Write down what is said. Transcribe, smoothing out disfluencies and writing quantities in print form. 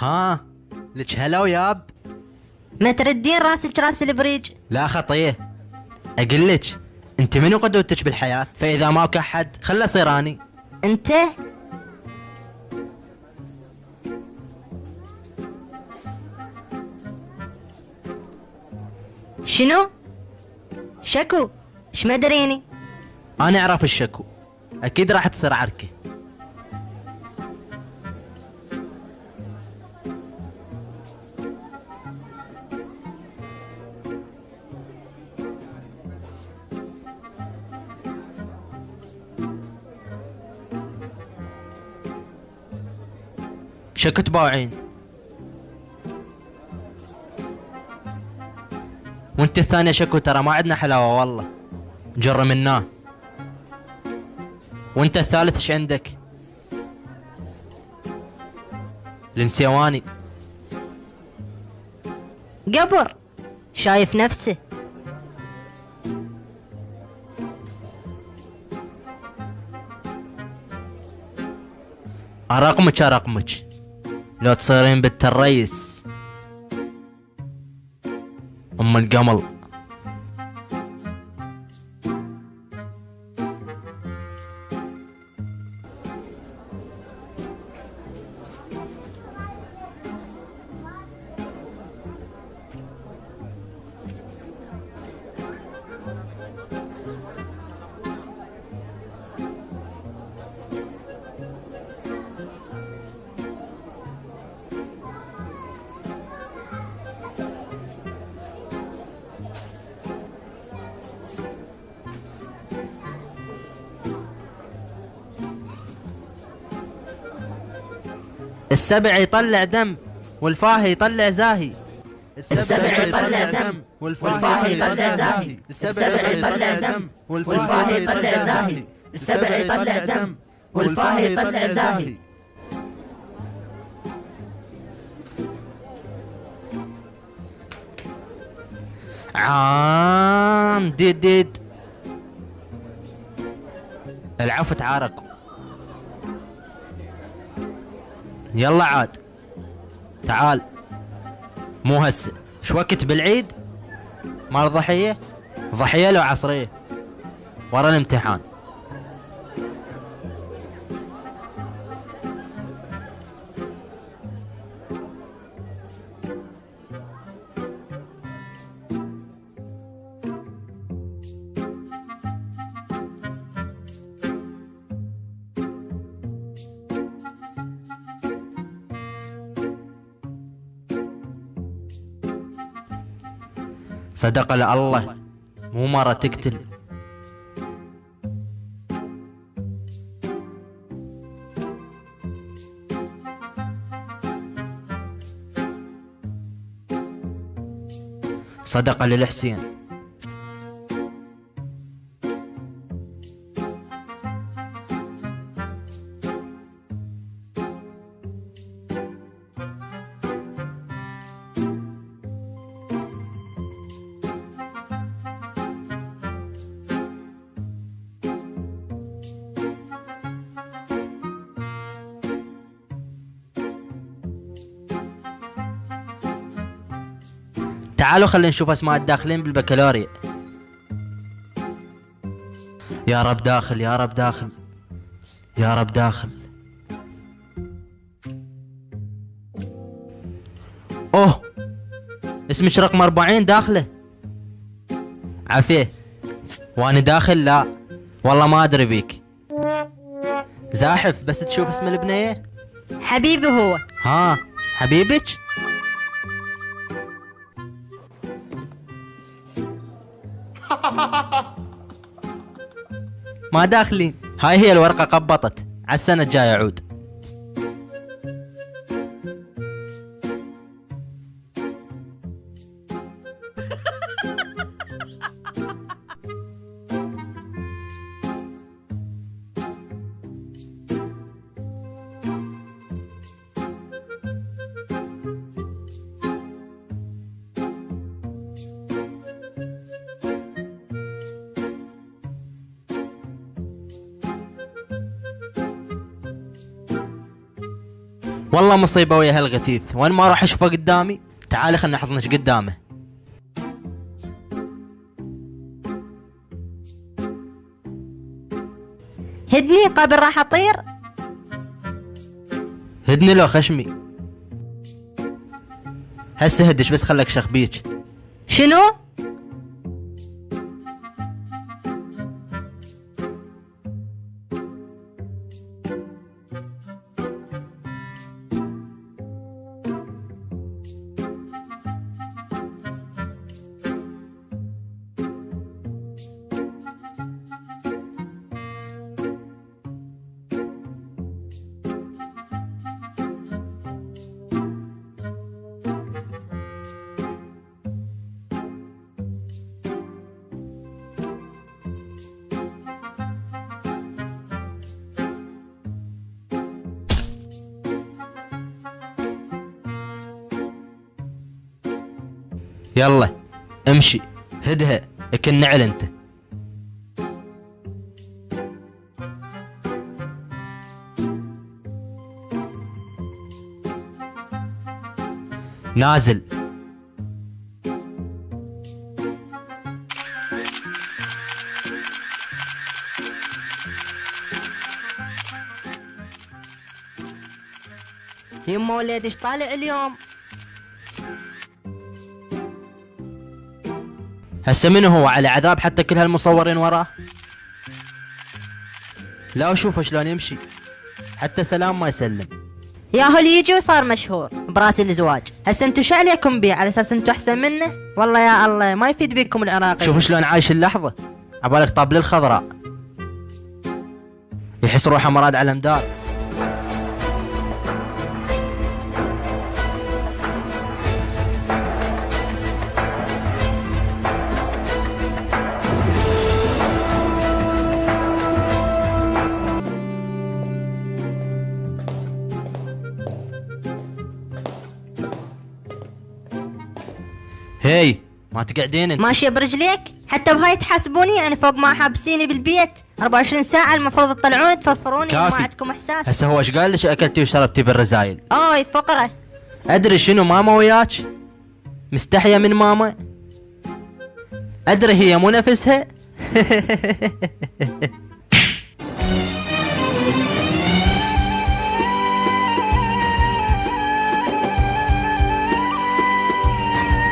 ها، لك هلا وياب. ما تردين راسك راس البريج؟ لا خطيه، اقول لك انت منو قدوتك بالحياه؟ فاذا ماك احد خله صيراني. انت شنو؟ شكو؟ ايش ما دريني؟ انا اعرف الشكو، اكيد راح تصير عركه. شكو تباوعين؟ وانت الثانية شكو، ترى ما عندنا حلاوة والله، جر مناه. وانت الثالث ايش عندك؟ النسيواني. قبر شايف نفسه. رقمك لو تصيرين بنت الريس ام القمل. السبع يطلع دم والفاه يطلع زاهي. السبع يطلع دم والفاه يطلع زاهي. السبع يطلع دم والفاه يطلع زاهي. السبع يطلع دم والفاه يطلع زاهي. عام ديد العفو تعاركوا. يلا عاد تعال، مو هسه، شو وقت بالعيد؟ مال ضحية؟ ضحية لو عصرية ورا الامتحان. صدق الله، مو مرة تقتل. صدق للحسين. تعالوا خلينا نشوف اسماء الداخلين بالبكالوريا. يا رب داخل، يا رب داخل، يا رب داخل. اوه، اسمك رقم 40 داخله. عافيه، وانا داخل لا والله ما ادري بيك. زاحف بس تشوف اسم البنية. حبيبي هو. ها حبيبك؟ ما داخلين، هاي هي الورقة قبطت، على السنة الجاية عود. والله مصيبة ويا هالغثيث، وين ما اروح اشوفه قدامي. تعالي خلنا نحضنش قدامه. هدني قبل راح اطير. هدني لو خشمي. هسه هدش بس خلك شخبيج. شنو؟ يلا امشي هدها اكن نعل انت. نازل. يما وليد ايش طالع اليوم؟ هسه منو هو على عذاب حتى كل هالمصورين وراه؟ لا اشوفه شلون يمشي، حتى سلام ما يسلم. ياهو اللي يجي وصار مشهور براس الزواج. هسه انتو شو عليكم بيه على اساس انتو احسن منه؟ والله يا الله ما يفيد بيكم العراقي. شوف شلون عايش اللحظة، عبالك طابل الخضراء يحس روحه مراد على مدار. هي ما تقعدين انت. ماشية برجليك؟ حتى بهاي تحاسبوني يعني فوق ما حابسيني بالبيت 24 ساعة المفروض تطلعوني تفضفروني ما كافي. عندكم احساس. هسه هو ايش قال لك اكلتي وشربتي بالرزايل؟ اوي فقرة. ادري شنو ماما وياك؟ مستحية من ماما؟ ادري هي مو نفسها.